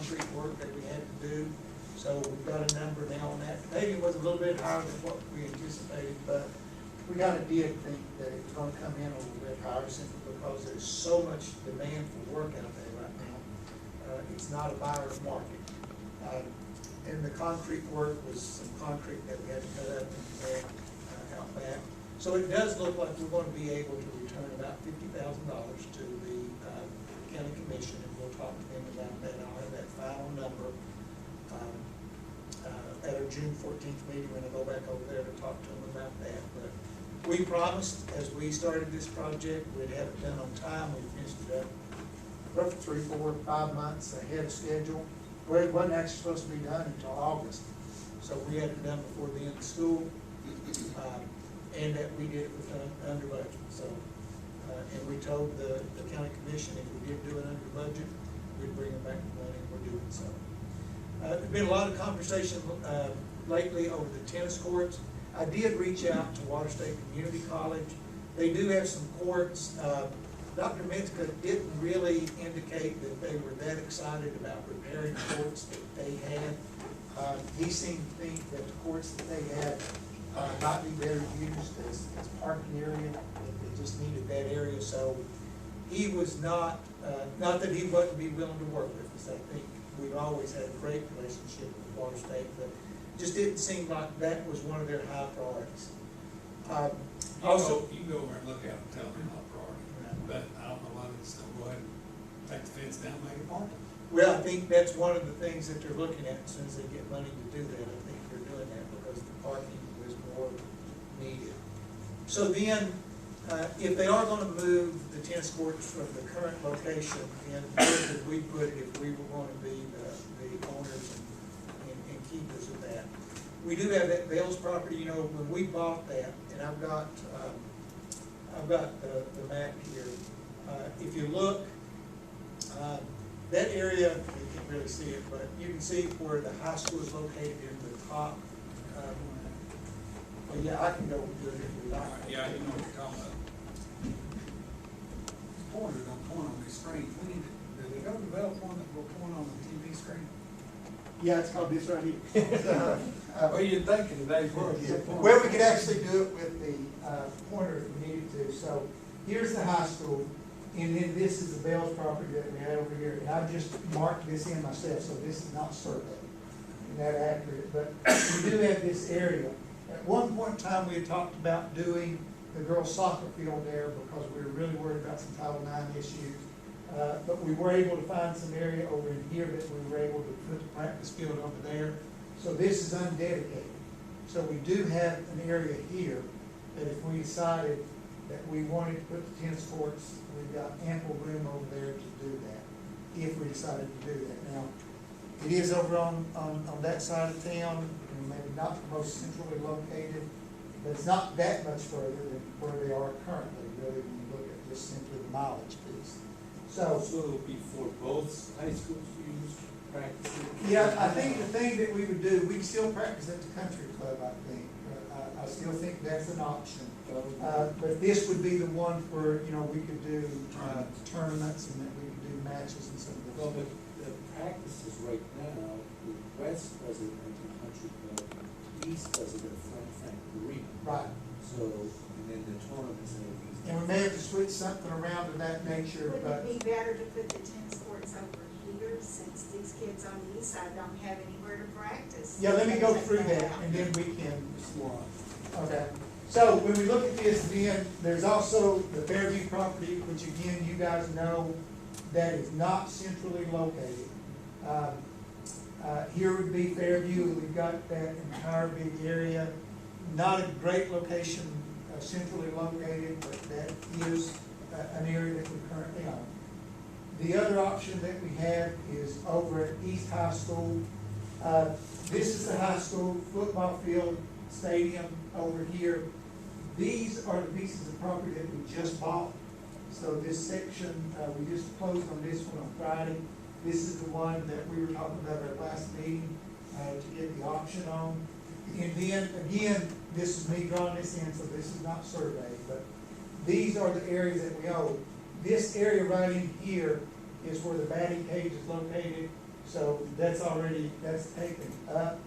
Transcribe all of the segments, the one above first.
concrete work that we had to do. So we've got a number now on that. Maybe it was a little bit higher than what we anticipated, but we kind of did think that it was gonna come in a little bit higher simply because there's so much demand for work out there right now. It's not a buyer's market. And the concrete work was some concrete that we had to cut up and add out back. So it does look like we're going to be able to return about $50,000 to the county commission, and we'll talk to them about that. I'll have that final number at our June 14th meeting when I go back over there to talk to them about that. But we promised, as we started this project, we'd have it done on time. We finished it up roughly 3, 4, 5 months ahead of schedule. Well, it wasn't actually supposed to be done until August, so we had it done before the end of school, and that we did it with under budget. So, and we told the county commission if we did do it under budget, we'd bring them back the money, and we're doing so. There's been a lot of conversation lately over the tennis courts. I did reach out to Water State Community College. They do have some courts. Dr. Mitzka didn't really indicate that they were that excited about repairing the courts that they had. He seemed to think that the courts that they had might be better used as parking area. They just needed that area. So he was not that he wouldn't be willing to work with us. I think we've always had a great relationship with Water State, but it just didn't seem like that was one of their high priorities. You can go over and look at it and tell them how priority, but I don't know why they just don't go ahead and take the fence down and make it parking. Well, I think that's one of the things that they're looking at as soon as they get money to do that. I think they're doing that because the parking was more needed. So then, if they are gonna move the tennis courts from the current location, then where would we put it if we were gonna be the owners and keepers of that? We do have that Bales property, you know, when we bought that, and I've got the map here. If you look, that area, you can't really see it, but you can see where the high school is located in the top. Well, yeah, I can go do it if you like. Yeah, you know what you're talking about. Pointers don't point on these screens. We need to, do they go develop one that will point on the TV screen? Yeah, it's called this right here. What are you thinking today's world? Well, we could actually do it with the pointer if we needed to. So here's the high school, and then this is the Bell's property that we had over here. And I've just marked this in myself, so this is not surveyed and that accurate. But we do have this area. At one point in time, we had talked about doing the girls' soccer field there because we were really worried about some Title IX issues. But we were able to find some area over in here that we were able to put the practice field over there. So this is undedicated. So we do have an area here that if we decided that we wanted to put the tennis courts, we've got ample room over there to do that, if we decided to do that. Now, it is over on that side of town, and maybe not the most centrally located, but it's not that much further than where they are currently, really, when you look at just simply the mileage piece. So it'll be for both high schools to use practicing? yeah, I think the thing that we would do, we can still practice at the country club, I think. I still think that's an option. But this would be the one where, you know, we could do tournaments and that we could do matches and some of those. Well, but the practices right now, the west does it at the country club, the east does it at Frank Arena. Right. So, and then the tournaments and everything. And we may have to switch something around of that nature, but. Wouldn't it be better to put the tennis courts over here since these kids on the east side don't have anywhere to practice? Yeah, let me go through that and then we can. Okay. So when we look at this, then there's also the Fairview property, which again, you guys know that is not centrally located. Here would be Fairview. We've got that entire big area. Not a great location, centrally located, but that is an area that we currently own. The other option that we have is over at East High School. This is the high school football field, stadium over here. These are the pieces of property that we just bought. So this section, we just closed on this one on Friday. This is the one that we were talking about at our last meeting to get the option on. And then again, this is me drawing this in, so this is not surveyed, but these are the areas that we own. This area right in here is where the batting cage is located, So that's taken up.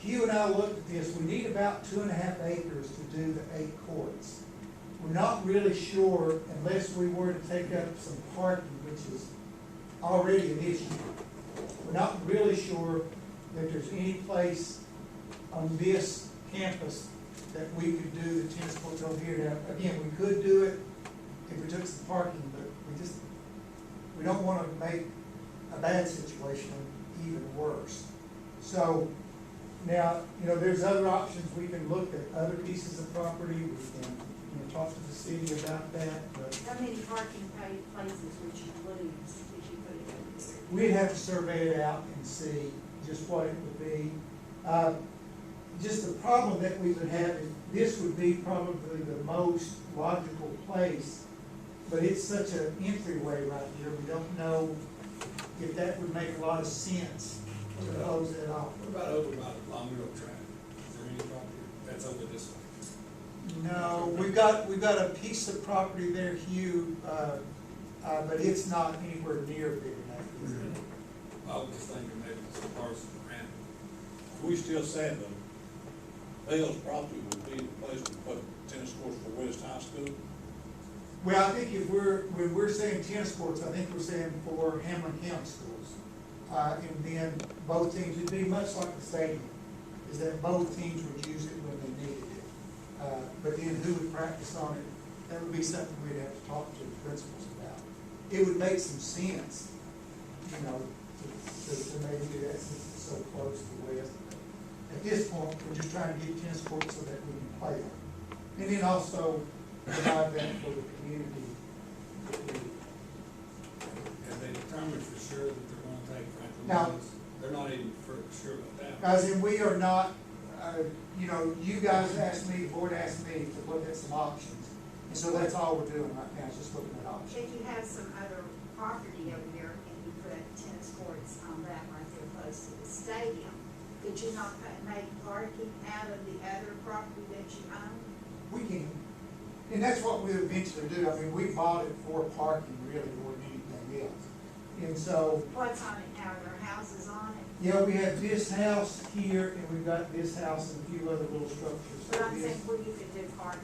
Hugh and I looked at this, we need about 2.5 acres to do the 8 courts. We're not really sure, unless we were to take up some parking, which is already an issue. We're not really sure that there's any place on this campus that we could do the tennis courts over here. Now, again, we could do it if we took some parking, but we don't want to make a bad situation even worse. So now, there's other options. We can look at other pieces of property. We can, talk to the city about that, but How many parking places would you lose if you put it over there? we'd have to survey it out and see just what it would be. Just the problem that we would have is this would be probably the most logical place, but it's such an entryway right here. We don't know if that would make a lot of sense to close it off. What about over by the Long Road track? Is there any property that's over this way? No, we've got a piece of property there, Hugh, but it's not anywhere near big enough. I was just thinking maybe some parcels around. We still saying that Bell's property would be the place to put tennis courts for West High School? Well, I think when we're saying tennis courts, I think we're saying for Hamlin County schools. And then both teams, it'd be much like the stadium, is that both teams would use it when they needed it. But then who would practice on it? That would be something we'd have to talk to the principals about. It would make some sense, to maybe do that since it's so close to the west. At this point, we're just trying to get tennis courts so that we can play them. And then also provide that for the community. Have they determined for sure that they're gonna take Franklin No. Mills? They're not even for sure about that. Guys, and we are not, you guys asked me, the board asked me to look at some options. And so that's all we're doing right now, is just looking at options. If you have some other property over there and you put tennis courts on that right there close to the stadium, could you not make parking out of the other property that you own? We can, and that's what we eventually do. I mean, we bought it for parking really more than anything else. And so, What's on it now? Are there houses on it? yeah, we have this house here, and we've got this house and a few other little structures. But I'm So saying this- where you could do parking.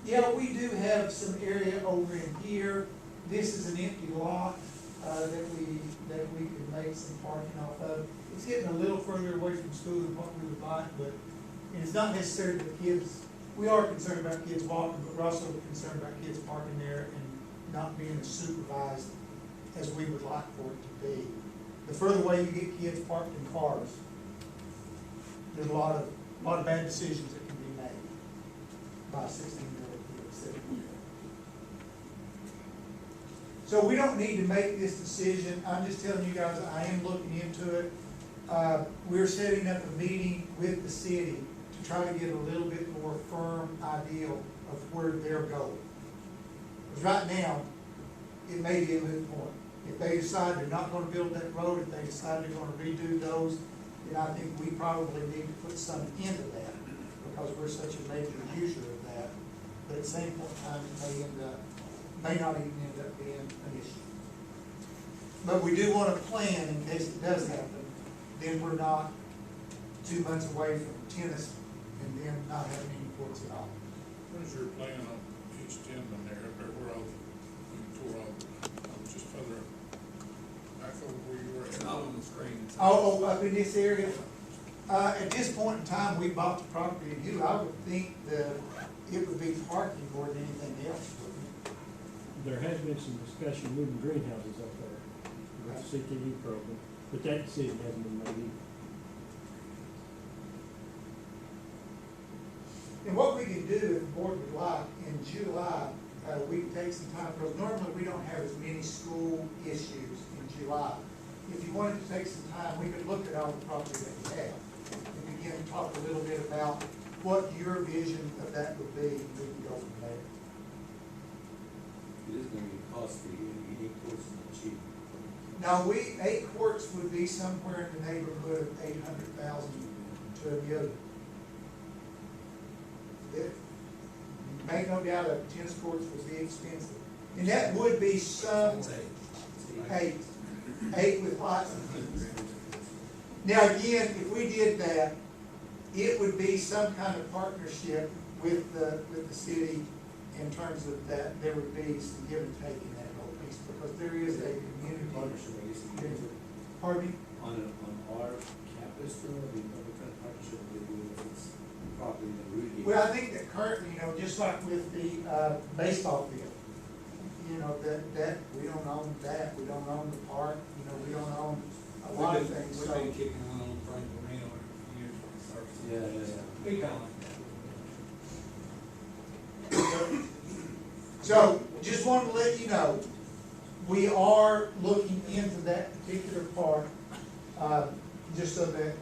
Yeah, we do have some area over in here. This is an empty lot, that we could make some parking off of. It's getting a little further away from school than what we would like, but, and it's not necessarily the kids. We are concerned about kids walking, but we're also concerned about kids parking there and not being as supervised as we would like for it to be. The further away you get kids parked in cars, there's a lot of bad decisions that can be made by 16-year-old kids. So we don't need to make this decision. I'm just telling you guys, I am looking into it. We're setting up a meeting with the city to try to get a little bit more firm idea of where they're going. Because right now, it may be a moot point. If they decide they're not gonna build that road, if they decide they're gonna redo those, then I think we probably need to put some into that, because we're such a major user of that. But at the same point in time, it may not even end up being an issue. But we do want to plan in case it does happen, then we're not 2 months away from tennis and then not having any courts at all. Where's your plan on East Inman there, where all the, tore all, just further back over where you were? It's not on the screen. It's- Oh, up in this area? At this point in time, we bought the property in Hugh. I would think that it would be parking more than anything else, wouldn't it? There has been some discussion of moving greenhouses up there with the CTE program, but that decision hasn't been made either. And what we can do, if the board would like, in July, we can take some time, because normally we don't have as many school issues in July. If you wanted to take some time, we could look at all the property that we have and begin to talk a little bit about what your vision of that would be, and we can go from there. It is gonna be costly, you need courts and cheap. Now, 8 courts would be somewhere in the neighborhood of 800,000 to a million. Make no doubt that tennis courts would be expensive. And that would be some, It's eight. eight with lots of kids. Now, again, if we did that, it would be some kind of partnership with the city in terms of that, there would be some give and take in that whole piece, because there is a community. Partnership, I guess, you know, Pardon me? on our campus, though, I mean, what kind of partnership would they do if it's property that Rudy? Well, I think that currently, just like with the, baseball field, that, we don't own that, we don't own the park, we don't own a lot of things, We've so. been kicking one on Frank Marino for years when it starts. Yeah. Be kind of like that. So, just wanted to let you know, we are looking into that particular part, just so that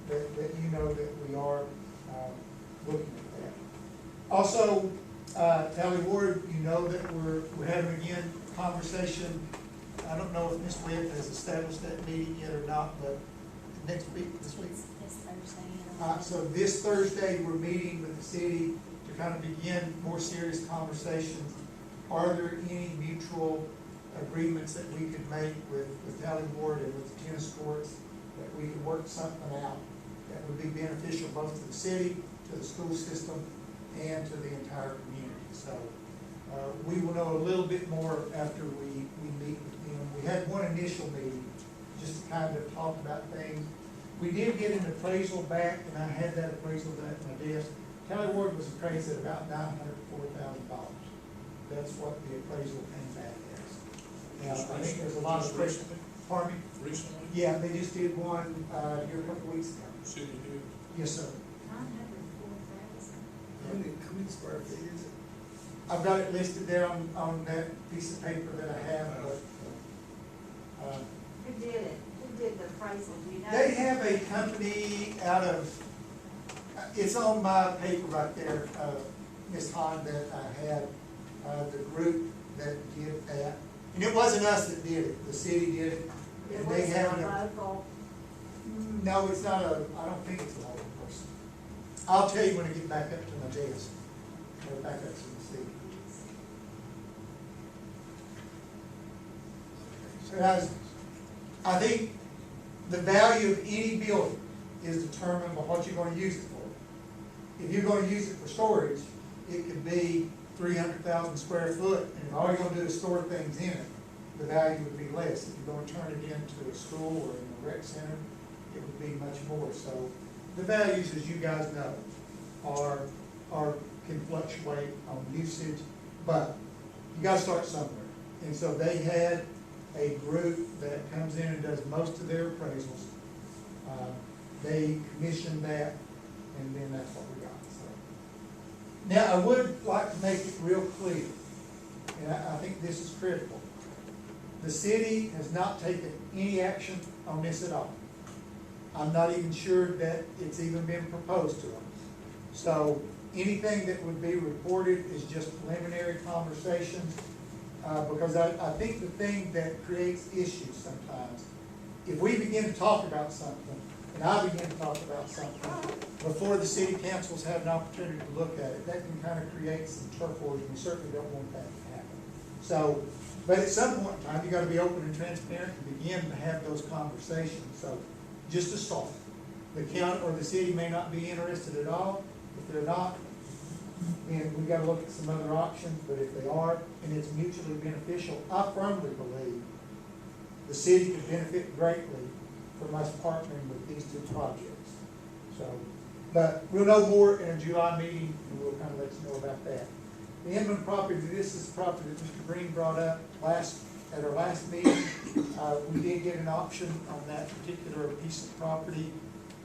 you know that we are, looking at that. Also, Talley Ward, you know that we're having again conversation. I don't know if Ms. Webb has established that meeting yet or not, but next week, this week. This Thursday. So this Thursday, we're meeting with the city to kind of begin more serious conversations. Are there any mutual agreements that we could make with Talley Ward and with the tennis courts, that we could work something out that would be beneficial both to the city, to the school system, and to the entire community? So we will know a little bit more after we meet with them. We had one initial meeting just to kind of talk about things. We did get an appraisal back, and I had that appraisal back at my desk. Talley Ward was appraised at about $904,000. That's what the appraisal came back as. Now, I think there's a lot of questions. Pardon me? Recently? Yeah, they just did one, here a couple weeks ago. City did. Yes, sir. 904,000. How many square feet is it? I've got it listed there on that piece of paper that I have, but, Who did it? Who did the appraisal? Do you know? they have a company out of, it's on my paper right there, Ms. Hahn, that I had, the group that did that. And it wasn't us that did it, the city did it. It And they was have a an local. No, it's not I don't think it's a local person. I'll tell you when I get back up to my desk, or back up to the city. Guys, I think the value of any building is determined by what you're gonna use it for. If you're gonna use it for storage, it could be 300,000 square foot, and if all you're gonna do is store things in it, the value would be less. If you're gonna turn it into a school or in a rec center, it would be much more. So the values, as you guys know, can fluctuate on usage, but you gotta start somewhere. And so they had a group that comes in and does most of their appraisals. They commissioned that, and then that's what we got, so. Now, I would like to make it real clear, and I think this is critical. The city has not taken any action on this at all. I'm not even sure that it's even been proposed to them. So anything that would be reported is just preliminary conversations, because I think the thing that creates issues sometimes, if we begin to talk about something, and I begin to talk about something, before the city councils have an opportunity to look at it, that can kind of create some turf wars, and we certainly don't want that to happen. So, but at some point in time, you gotta be open and transparent and begin to have those conversations. So, just to start, the county or the city may not be interested at all. If they're not, then we gotta look at some other options, but if they are, and it's mutually beneficial, I firmly believe the city could benefit greatly from us partnering with these two projects. So, but we'll know more in a July meeting, and we'll kind of let you know about that. The Inman property, this is the property that Mr. Green brought up at our last meeting. We did get an option on that particular piece of property.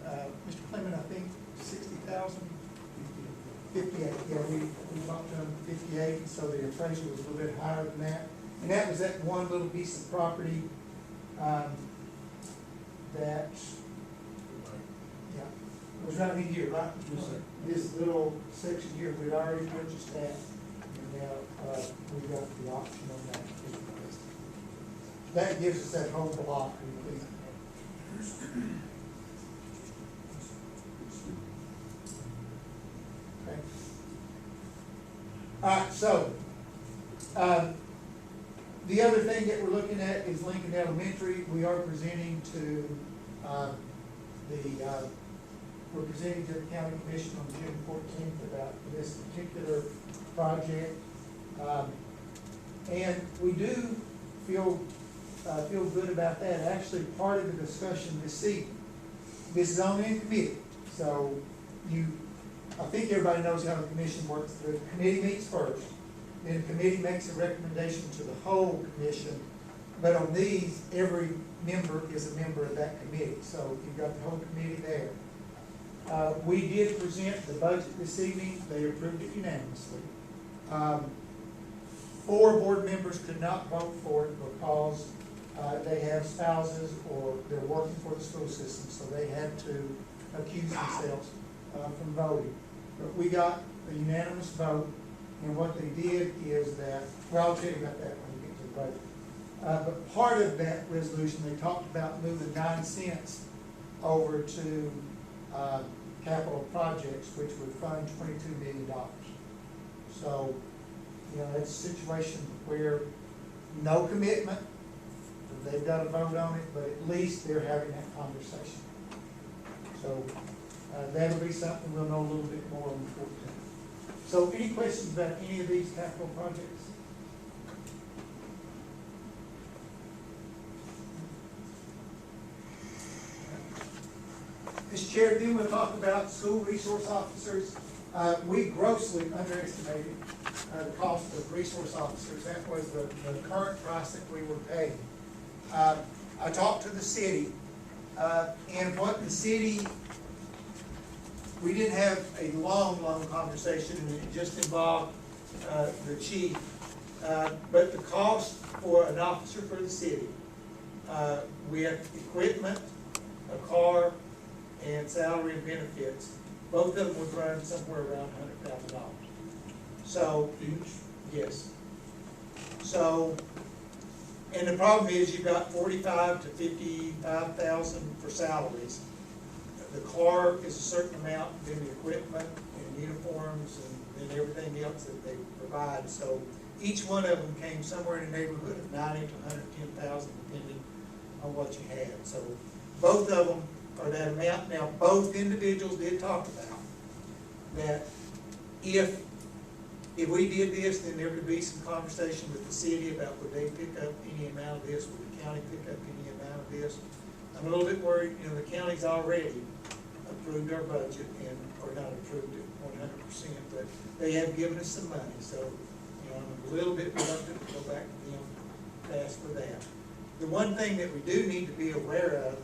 Mr. Clement, I think 60,000? 58, yeah, we bought them 58, so the appraisal was a little bit higher than that. And that was that one little piece of property, that, yeah, it was right in here, right? Yes, sir. This little section here, we'd already purchased that, and now, we got the option on that. That gives us that whole block. Okay. All right, so, The other thing that we're looking at is Lincoln Elementary. We are presenting to, we're presenting to the county commission on June 14th about this particular project. And we do feel good about that. Actually, part of the discussion this evening, this is only in committee, so I think everybody knows how the commission works. The committee meets first, then the committee makes a recommendation to the whole commission. But on these, every member is a member of that committee, so you've got the whole committee there. We did present the budget this evening. They approved it unanimously. 4 board members could not vote for it because they have spouses or they're working for the school system, so they had to accuse themselves from voting. But we got a unanimous vote, and what they did is that, well, I'll tell you about that when we get to the budget. But part of that resolution, they talked about moving 9 cents over to capital projects, which would fund $22 million. So, you know, it's a situation where no commitment, they've got to vote on it, but at least they're having that conversation. So that'll be something we'll know a little bit more on the 14th. So any questions about any of these capital projects? Mr. Chair, then we'll talk about school resource officers. We grossly underestimated the cost of resource officers. That was the current price that we were paying. I talked to the city, and what the city, we didn't have a long conversation, and it just involved the chief. But the cost for an officer for the city, with equipment, a car, and salary and benefits, both of them would run somewhere around $100,000. So, yes. So, and the problem is you've got $45,000 to $55,000 for salaries. The car is a certain amount, then the equipment and uniforms and everything else that they provide. So each one of them came somewhere in the neighborhood of $90,000 to $110,000, depending on what you had. So both of them are that amount. Now, both individuals did talk about that if we did this, then there could be some conversation with the city about would they pick up any amount of this, would the county pick up any amount of this. I'm a little bit worried, you know, the county's already approved our budget and, or not approved it 100%, but they have given us some money, so, you know, I'm a little bit reluctant to go back to them to ask for that. The one thing that we do need to be aware of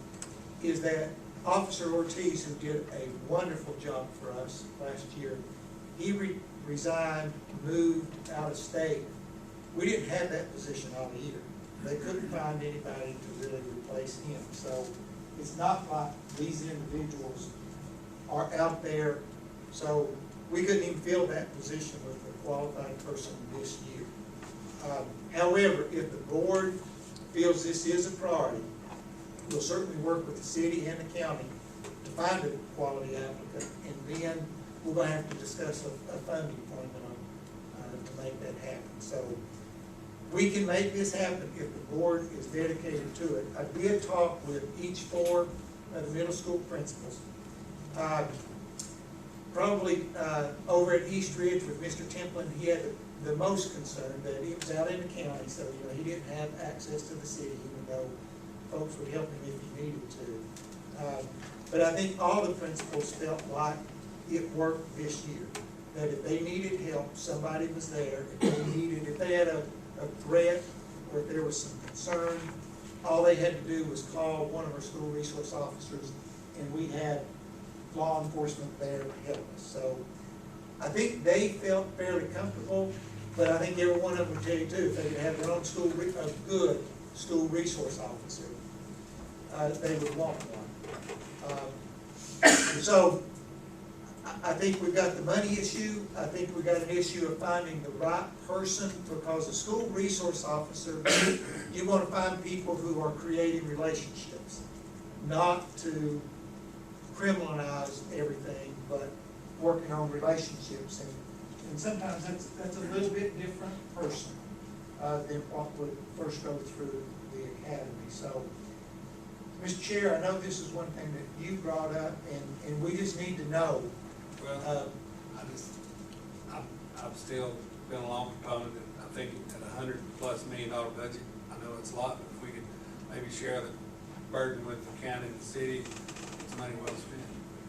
is that Officer Ortiz, who did a wonderful job for us last year, he resigned, moved out of state. We didn't have that position on either. They couldn't find anybody to really replace him. So it's not like these individuals are out there. So we couldn't even fill that position with a qualified person this year. However, if the board feels this is a priority, we'll certainly work with the city and the county to find a quality applicant, and then we're going to have to discuss a funding formula to make that happen. So we can make this happen if the board is dedicated to it. I did talk with each 4 of the middle school principals. Probably over at East Ridge with Mr. Templin, he had the most concern that he was out in the county, so you know he didn't have access to the city, even though folks would help him if he needed to. But I think all the principals felt like it worked this year. That if they needed help, somebody was there. If they had a threat or if there was some concern, all they had to do was call one of our school resource officers, and we had law enforcement there to help us. So I think they felt fairly comfortable, but I think every one of them would tell you too, if they could have their own a good school resource officer, they would want one. So I think we've got the money issue. I think we've got an issue of finding the right person, because a school resource officer, you want to find people who are creating relationships, not to criminalize everything, but working on relationships. And sometimes that's a little bit different person. than what would first go through the academy. So, Mr. Chair, I know this is one thing that you brought up, and we just need to know. Well, I've still been a long proponent, and I think at $100+ million budget, I know it's a lot, but if we could maybe share the burden with the county and the city, it's money well spent,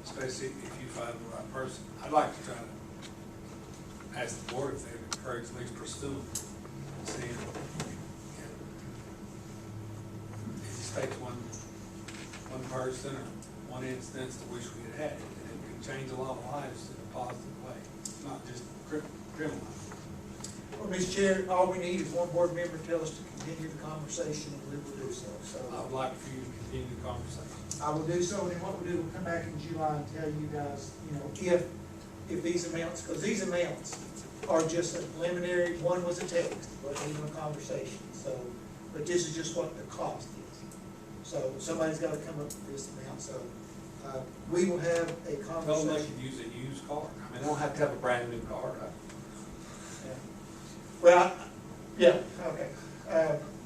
especially if you find the right person. I'd like to try to ask the board if they'd encourage at least pursuing, seeing. It just takes one person or one instance to wish we had had it, and it can change a lot of lives in a positive way, not just criminal. Well, Mr. Chair, all we need is one board member to tell us to continue the conversation, and we will do so. I So would like for you to continue the conversation. I will do so, and then what we'll do, we'll come back in July and tell you guys, you know, if these amounts, because these amounts are just a preliminary, one was a text, wasn't even a conversation, so, but this is just what the cost is. So somebody's got to come up with this amount, so, we will have a Tell them they conversation. could use a used car. I mean, they don't have to have a brand new car, right? Yeah. Well, yeah, okay.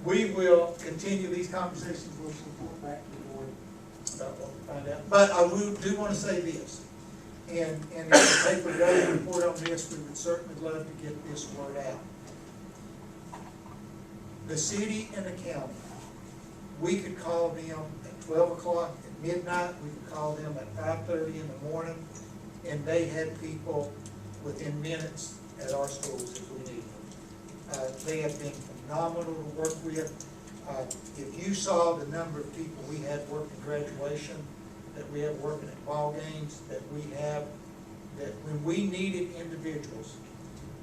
We will continue these conversations, we'll report back to the board about what we find out. But I do want to say this, and if the paper does report on this, we would certainly love to get this word out. The city and the county, we could call them at 12 o'clock at midnight, we could call them at 5:30 in the morning, and they had people within minutes at our schools if we need them. They have been phenomenal to work with. If you saw the number of people we had working graduation, that we have working at ball games, that we have, that when we needed individuals,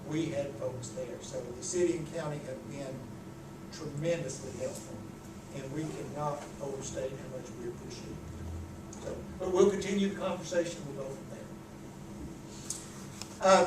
we had folks there. So the city and county have been tremendously helpful, and we cannot overstate how much we appreciate it. So, but we'll continue the conversation, we'll go from there.